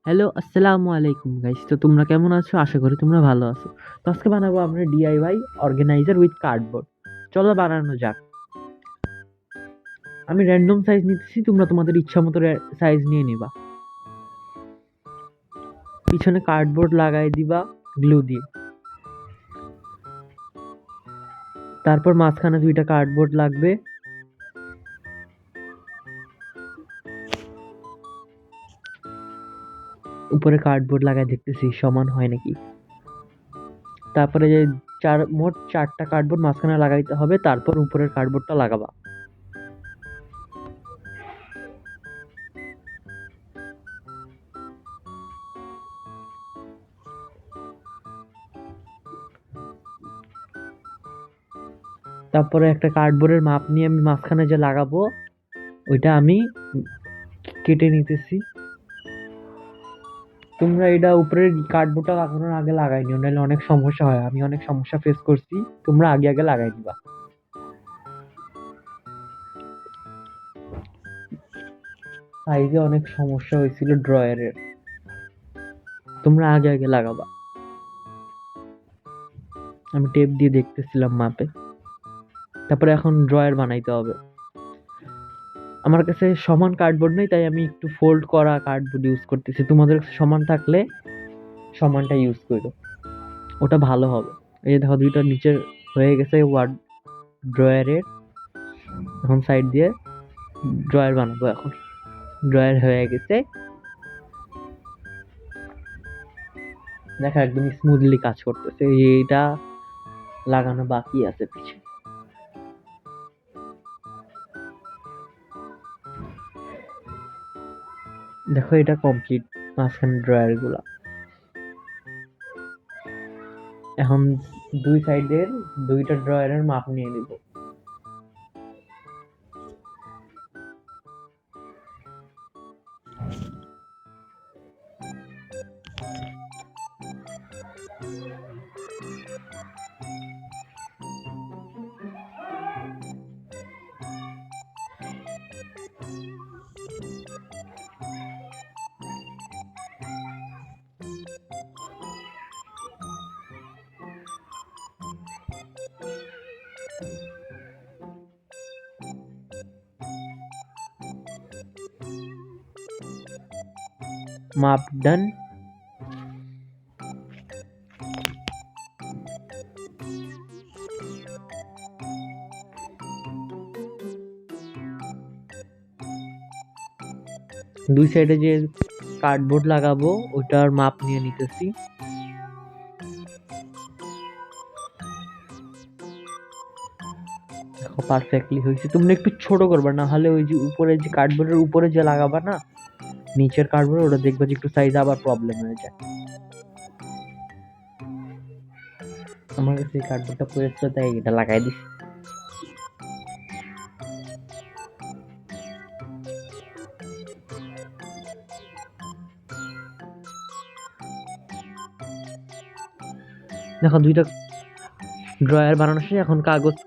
Hello, আসসালামু আলাইকুম guys. তো তোমরা কেমন আছো? আশা করি তোমরা ভালো আছো। তো আজকে বানাবো আমরা ডিআইওয়াই অর্গানাইজার উইথ কার্ডবোর্ড। চলো বানানো যাক। আমি র্যান্ডম সাইজ নিতেছি, তোমরা তোমাদের ইচ্ছা মতো সাইজ নিয়ে নিবা। পিছনে কার্ডবোর্ড লাগাই দিবা গ্লু দিয়ে। তারপর মাঝখানে 2টা কার্ডবোর্ড লাগবে। উপরে কার্ডবোর্ড লাগাই দেখতেছি সমান হয় নাকি। তারপরে যে মোট 4টা কার্ডবোর্ড মাঝখানে লাগাইতে হবে, তারপর উপরের কার্ডবোর্ডটা লাগাবা। তারপরে একটা কার্ডবোর্ডের মাপ নিয়ে আমি মাঝখানে যে লাগাবো ওইটা আমি কেটে নিতেছি। তোমরা এটা উপরের কার্ডবোর্ডটা লাগানোর আগে লাগাই নিও, নাহলে অনেক সমস্যা হয়। আমি অনেক সমস্যা ফেস করছি, তোমরা আগে আগে লাগাই দিবা। সাইজে অনেক সমস্যা হয়েছিল ড্রয়ারের, তোমরা আগে আগে লাগাবা। আমি টেপ দিয়ে দেখতেছিলাম মাপে। তারপরে এখন ড্রয়ার বানাইতে হবে। আমার কাছে সমান কার্ডবোর্ড নেই, তাই আমি একটু ফোল্ড করা কার্ডবোর্ড ইউজ করতেছি। তোমাদের কাছে সমান থাকলে সমানটা ইউজ করো, ওটা ভালো হবে। এই যে দেখো 2টা নিচে হয়ে গেছে ওয়ার্ড ড্রয়ারের। এখন সাইড দিয়ে ড্রয়ার বানাবো। এখন ড্রয়ার হয়ে গেছে, দেখা একদম স্মুথলি কাজ করতেছে। এইটা লাগানো বাকি আছে পিছে। দেখো এটা কমপ্লিট, মাঝখানে ড্রয়ার গুলা। এখন 2 সাইডের 2টা ড্রয়ারের মাপ নিয়ে নিব। মাপ ডান। দুই সাইডে যে কার্ডবোর্ড লাগাবো ওটার মাপ নিয়ে নিতেছি। দেখো পারফেক্টলি হয়েছে। তোমরা একটু ছোট করবা, না হলে ওই যে উপরে যে কার্ডবোর্ডের উপরে যে লাগাবা না নিচের কার্ডবোর্ড, ওটা দেখবা যে একটু সাইজ আবার প্রবলেম হয়ে যায়। আমার কাছে এই কার্ডবোর্ডটা পড়েছিল তাই এটা লাগাই দিছি। দেখো 2টা ড্রয়ার বানানো শেষ। এখন কাগজ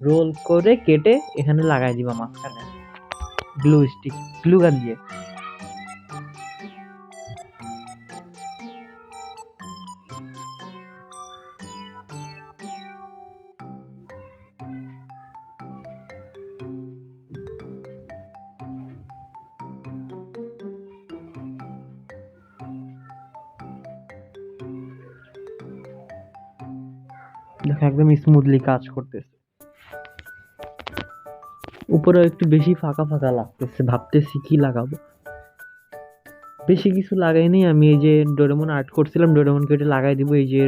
রোল করে কেটে এখানে লাগাই দিবা মাঝখানে গ্লু স্টিক, গ্লু গান দিয়ে। দেখো একদম স্মুথলি কাজ করতেছে। উপরে একটু বেশি ফাঁকা ফাঁকা লাগতেছে, ভাবতেছি কি লাগাবো। বেশি কিছু লাগাইনি, আমি এই যে ডোরেমন আর্ট করছিলাম, ডোরেমন কেটে লাগাই দিব এই যে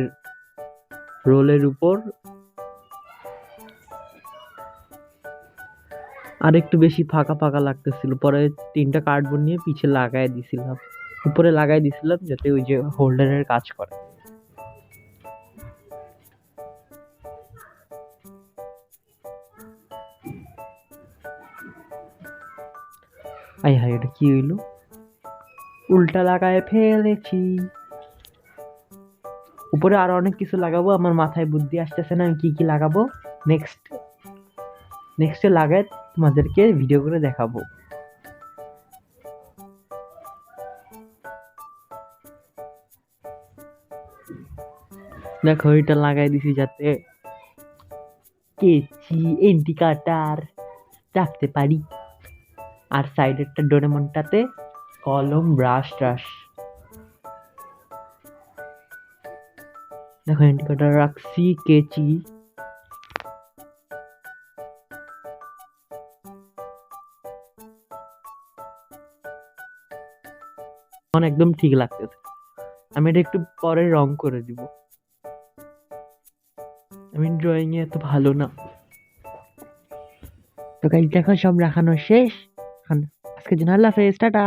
রোলের উপর। আর একটু বেশি ফাঁকা ফাঁকা লাগতেছিল, পরে 3টা কার্ডবোর্ড নিয়ে পিছে লাগাই দিছিলাম, উপরে লাগাই দিছিলাম যাতে ওই যে হোল্ডারের কাজ করে। আই হাই, এটা কি হইলো? উল্টা লাগায় ফেলেছি। উপরে আরো অনেক কিছু লাগাবো, আমার মাথায় বুদ্ধি আসতেছে না আমি কি কি লাগাবো। নেক্সটে লাগাই তোমাদেরকে ভিডিও করে দেখাবো। দেখো এটা লাগাই দিছি যাতে কেচি এন্টি কাটার রাখতে পারি, আর সাইডেরটা ডোরেমনটাতে কলম ব্রাশ ট্রাশ। দেখো এন্টি কাটার রাখছি, কেচি এখন একদম ঠিক লাগতেছে। আমি এটা একটু পরে রং করে দিব, আমি ড্রয়িং এ এত ভালো না। তো গাইস দেখো সব রাখানো শেষ, এখন আজকের জন্য আল্লাহ হাফেজ, টাটা।